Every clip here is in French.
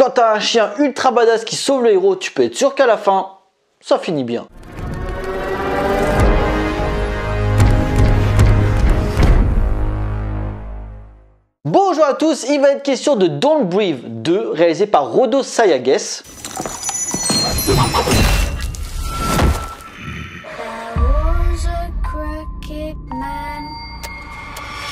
Quand t'as un chien ultra badass qui sauve le héros, tu peux être sûr qu'à la fin, ça finit bien. Bonjour à tous, il va être question de Don't Breathe 2, réalisé par Rodo Sayagues.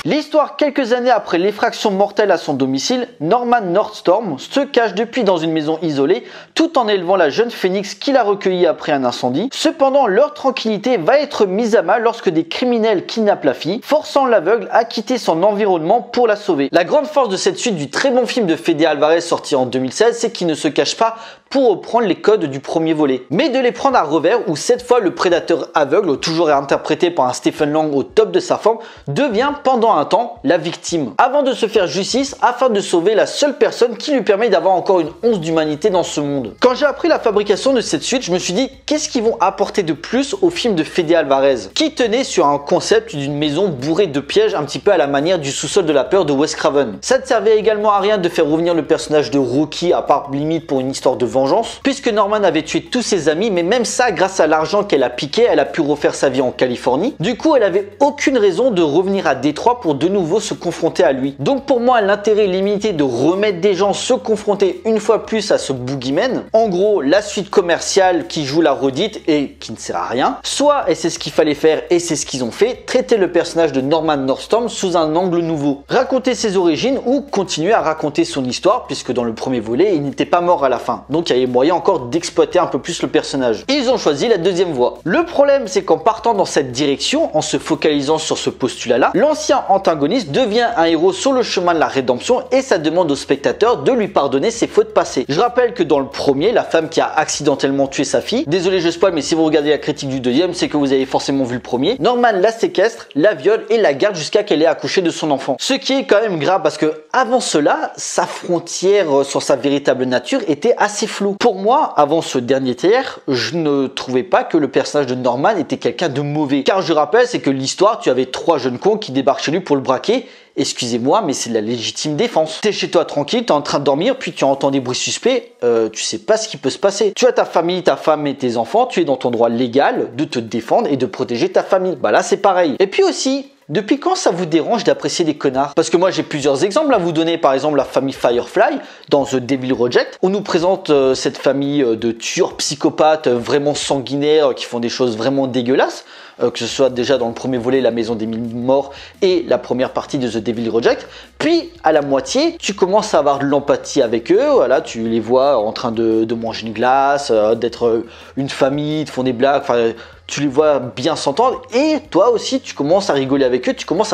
L'histoire, quelques années après l'effraction mortelle à son domicile, Norman Northstorm se cache depuis dans une maison isolée tout en élevant la jeune phénix qu'il a recueillie après un incendie. Cependant, leur tranquillité va être mise à mal lorsque des criminels kidnappent la fille, forçant l'aveugle à quitter son environnement pour la sauver. La grande force de cette suite du très bon film de Fede Alvarez sorti en 2016, c'est qu'il ne se cache pas pour reprendre les codes du premier volet, mais de les prendre à revers où cette fois le prédateur aveugle, toujours interprété par un Stephen Lang au top de sa forme, devient pendant un temps la victime, avant de se faire justice afin de sauver la seule personne qui lui permet d'avoir encore une once d'humanité dans ce monde. Quand j'ai appris la fabrication de cette suite, je me suis dit qu'est-ce qu'ils vont apporter de plus au film de Fede Alvarez, qui tenait sur un concept d'une maison bourrée de pièges un petit peu à la manière du sous-sol de la peur de Wes Craven. Ça ne servait également à rien de faire revenir le personnage de Rocky à part limite pour une histoire de vengeance, puisque Norman avait tué tous ses amis, mais même ça, grâce à l'argent qu'elle a piqué, elle a pu refaire sa vie en Californie. Du coup, elle avait aucune raison de revenir à Détroit pour de nouveau se confronter à lui. Donc pour moi, l'intérêt limité de remettre des gens se confronter une fois plus à ce boogeyman, en gros la suite commerciale qui joue la redite et qui ne sert à rien, soit, et c'est ce qu'il fallait faire et c'est ce qu'ils ont fait, traiter le personnage de Norman Northstorm sous un angle nouveau, raconter ses origines ou continuer à raconter son histoire, puisque dans le premier volet il n'était pas mort à la fin, donc il y avait moyen encore d'exploiter un peu plus le personnage. Ils ont choisi la deuxième voie. Le problème, c'est qu'en partant dans cette direction, en se focalisant sur ce postulat là, l'ancien antagoniste devient un héros sur le chemin de la rédemption et ça demande au spectateur de lui pardonner ses fautes passées. Je rappelle que dans le premier, la femme qui a accidentellement tué sa fille, désolé je spoil, mais si vous regardez la critique du deuxième, c'est que vous avez forcément vu le premier, Norman la séquestre, la viole et la garde jusqu'à qu'elle ait accouché de son enfant. Ce qui est quand même grave parce que avant cela, sa frontière sur sa véritable nature était assez floue. Pour moi, avant ce dernier tiers, je ne trouvais pas que le personnage de Norman était quelqu'un de mauvais. Car je rappelle, c'est que l'histoire, tu avais 3 jeunes cons qui débarquent chez lui pour le braquer. Excusez-moi, mais c'est de la légitime défense. T'es chez toi tranquille, t'es en train de dormir, puis tu entends des bruits suspects, tu sais pas ce qui peut se passer. Tu as ta famille, ta femme et tes enfants, tu es dans ton droit légal de te défendre et de protéger ta famille. Bah là c'est pareil. Et puis aussi, depuis quand ça vous dérange d'apprécier des connards? Parce que moi j'ai plusieurs exemples à vous donner, par exemple la famille Firefly dans The Devil Reject. On nous présente cette famille de tueurs psychopathes vraiment sanguinaires qui font des choses vraiment dégueulasses. Que ce soit déjà dans le premier volet La Maison des Mille Morts et la première partie de The Devil Reject, puis à la moitié tu commences à avoir de l'empathie avec eux, voilà, tu les vois en train de manger une glace, d'être une famille, ils te font des blagues, enfin tu les vois bien s'entendre et toi aussi tu commences à rigoler avec eux, tu commences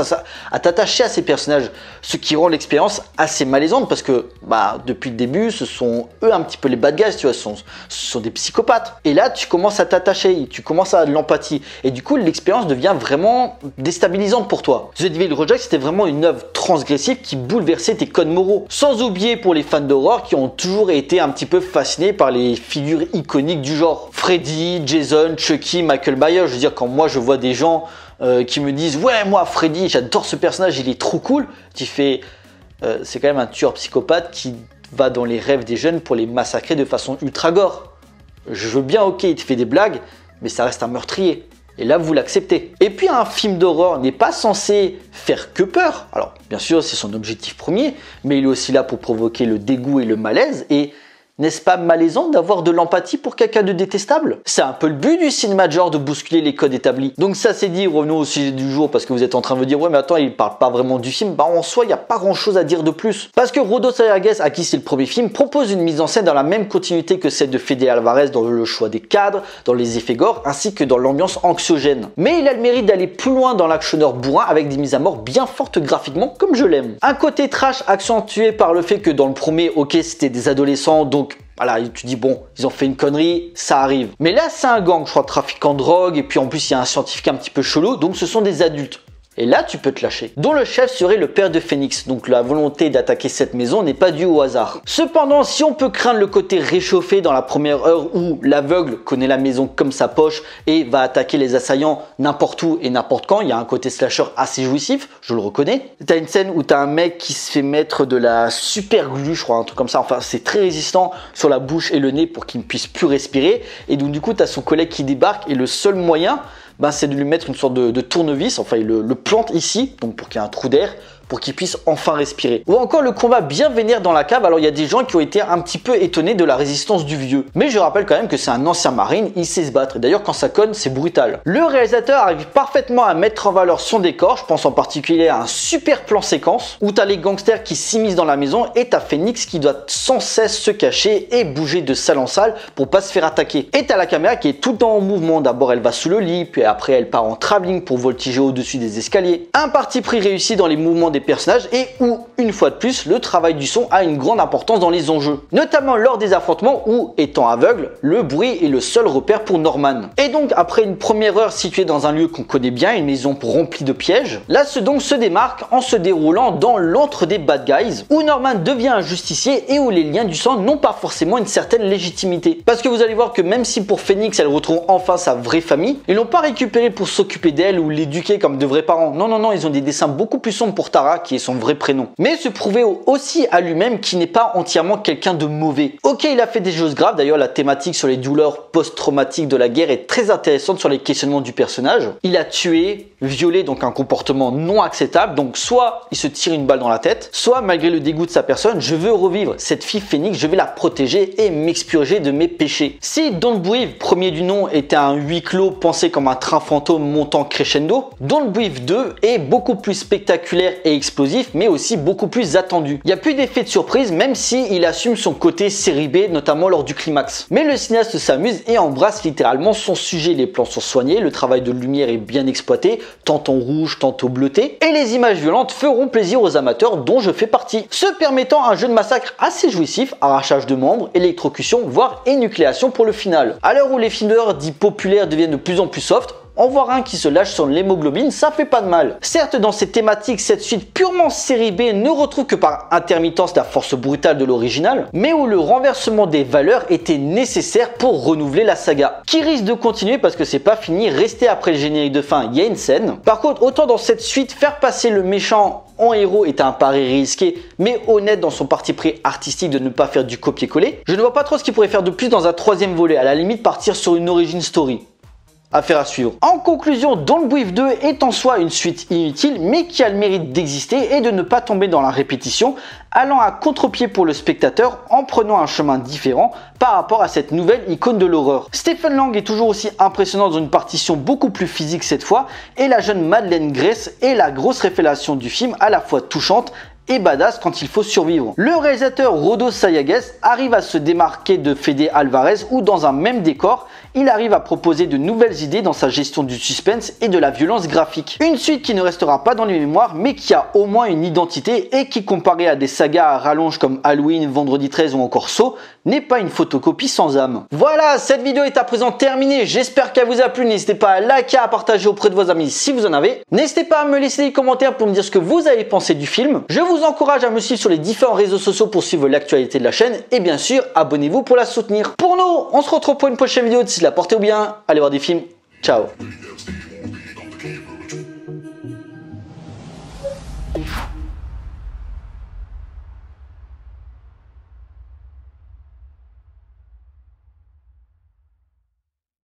à t'attacher à ces personnages, ce qui rend l'expérience assez malaisante parce que bah, depuis le début ce sont eux un petit peu les bad guys, tu vois, ce sont des psychopathes et là tu commences à t'attacher, tu commences à avoir de l'empathie et du coup l'expérience devient vraiment déstabilisante pour toi. The Devil Reject c'était vraiment une œuvre transgressive qui bouleversait tes codes moraux, sans oublier pour les fans d'horreur qui ont toujours été un petit peu fascinés par les figures iconiques du genre. Freddy, Jason, Chucky, Michael Myers, je veux dire quand moi je vois des gens qui me disent ouais moi Freddy j'adore ce personnage il est trop cool, tu fais c'est quand même un tueur psychopathe qui va dans les rêves des jeunes pour les massacrer de façon ultra gore. Je veux bien ok il te fait des blagues mais ça reste un meurtrier. Et là, vous l'acceptez. Et puis, un film d'horreur n'est pas censé faire que peur. Alors, bien sûr, c'est son objectif premier, mais il est aussi là pour provoquer le dégoût et le malaise. Et n'est-ce pas malaisant d'avoir de l'empathie pour quelqu'un de détestable? C'est un peu le but du cinéma de genre de bousculer les codes établis. Donc ça c'est dit, revenons au sujet du jour parce que vous êtes en train de me dire ouais mais attends il parle pas vraiment du film. Bah en soi il n'y a pas grand chose à dire de plus. Parce que Rodo Sayagues, à qui c'est le premier film, propose une mise en scène dans la même continuité que celle de Fede Alvarez dans le choix des cadres, dans les effets gore ainsi que dans l'ambiance anxiogène. Mais il a le mérite d'aller plus loin dans l'actionneur bourrin avec des mises à mort bien fortes graphiquement comme je l'aime. Un côté trash accentué par le fait que dans le premier ok c'était des adolescents donc voilà, tu dis bon, ils ont fait une connerie, ça arrive. Mais là, c'est un gang, je crois, trafiquant de drogue, et puis en plus, il y a un scientifique un petit peu chelou, donc ce sont des adultes. Et là, tu peux te lâcher. Dont le chef serait le père de Phoenix, donc la volonté d'attaquer cette maison n'est pas due au hasard. Cependant, si on peut craindre le côté réchauffé dans la première heure où l'aveugle connaît la maison comme sa poche et va attaquer les assaillants n'importe où et n'importe quand, il y a un côté slasher assez jouissif, je le reconnais. T'as une scène où t'as un mec qui se fait mettre de la super glue, je crois, un truc comme ça, enfin c'est très résistant sur la bouche et le nez pour qu'il ne puisse plus respirer. Et donc du coup, t'as son collègue qui débarque et le seul moyen, c'est de lui mettre une sorte de tournevis, enfin il le plante ici, donc pour qu'il y ait un trou d'air, pour qu'il puisse enfin respirer. Ou encore le combat bien vénère dans la cave. Alors il y a des gens qui ont été un petit peu étonnés de la résistance du vieux. Mais je rappelle quand même que c'est un ancien marine, il sait se battre. Et d'ailleurs quand ça conne, c'est brutal. Le réalisateur arrive parfaitement à mettre en valeur son décor. Je pense en particulier à un super plan séquence où t'as les gangsters qui s'immiscent dans la maison et t'as Phoenix qui doit sans cesse se cacher et bouger de salle en salle pour pas se faire attaquer. Et t'as la caméra qui est tout le temps en mouvement. D'abord elle va sous le lit, puis après elle part en travelling pour voltiger au-dessus des escaliers. Un parti pris réussi dans les mouvements des personnages et où, une fois de plus, le travail du son a une grande importance dans les enjeux. Notamment lors des affrontements où, étant aveugle, le bruit est le seul repère pour Norman. Et donc, après une première heure située dans un lieu qu'on connaît bien, une maison remplie de pièges, là donc se démarque en se déroulant dans l'antre des bad guys, où Norman devient un justicier et où les liens du sang n'ont pas forcément une certaine légitimité. Parce que vous allez voir que même si pour Phoenix, elle retrouve enfin sa vraie famille, ils l'ont pas récupéré pour s'occuper d'elle ou l'éduquer comme de vrais parents. Non, non, non, ils ont des dessins beaucoup plus sombres pour Tara, qui est son vrai prénom. Mais se prouver aussi à lui-même qu'il n'est pas entièrement quelqu'un de mauvais. Ok, il a fait des choses graves, d'ailleurs la thématique sur les douleurs post-traumatiques de la guerre est très intéressante sur les questionnements du personnage. Il a tué, violé, donc un comportement non acceptable, donc soit il se tire une balle dans la tête, soit malgré le dégoût de sa personne, je veux revivre cette fille Phoenix, je vais la protéger et m'expurger de mes péchés. Si Don't Breathe, premier du nom, était un huis clos pensé comme un train fantôme montant crescendo, Don't Breathe 2 est beaucoup plus spectaculaire et explosif, mais aussi beaucoup plus attendu. Il n'y a plus d'effet de surprise, même si il assume son côté série B, notamment lors du climax. Mais le cinéaste s'amuse et embrasse littéralement son sujet. Les plans sont soignés, le travail de lumière est bien exploité, tantôt rouge, tantôt bleuté, et les images violentes feront plaisir aux amateurs dont je fais partie. Ce permettant un jeu de massacre assez jouissif, arrachage de membres, électrocution, voire énucléation pour le final. À l'heure où les films d'horreur dits populaires deviennent de plus en plus soft, en voir un qui se lâche sur l'hémoglobine, ça fait pas de mal. Certes, dans ces thématiques, cette suite purement série B ne retrouve que par intermittence la force brutale de l'original, mais où le renversement des valeurs était nécessaire pour renouveler la saga, qui risque de continuer parce que c'est pas fini. Restez après le générique de fin, il y a une scène. Par contre, autant dans cette suite, faire passer le méchant en héros est un pari risqué, mais honnête dans son parti pris artistique de ne pas faire du copier-coller. Je ne vois pas trop ce qu'il pourrait faire de plus dans un troisième volet, à la limite partir sur une origin story. Affaire à suivre. En conclusion, Don't Breathe 2 est en soi une suite inutile, mais qui a le mérite d'exister et de ne pas tomber dans la répétition, allant à contre-pied pour le spectateur en prenant un chemin différent par rapport à cette nouvelle icône de l'horreur. Stephen Lang est toujours aussi impressionnant dans une partition beaucoup plus physique cette fois, et la jeune Madeleine Grace est la grosse révélation du film, à la fois touchante et badass quand il faut survivre. Le réalisateur Rodo Sayagues arrive à se démarquer de Fede Alvarez où dans un même décor, il arrive à proposer de nouvelles idées dans sa gestion du suspense et de la violence graphique. Une suite qui ne restera pas dans les mémoires mais qui a au moins une identité et qui, comparé à des sagas à rallonge comme Halloween, Vendredi 13 ou encore Saw, n'est pas une photocopie sans âme. Voilà, cette vidéo est à présent terminée, j'espère qu'elle vous a plu. N'hésitez pas à liker, à partager auprès de vos amis si vous en avez. N'hésitez pas à me laisser des commentaires pour me dire ce que vous avez pensé du film. Je vous encourage à me suivre sur les différents réseaux sociaux pour suivre l'actualité de la chaîne et bien sûr, abonnez-vous pour la soutenir. Pour nous, on se retrouve pour une prochaine vidéo. D'ici là, portez-vous bien, allez voir des films, ciao.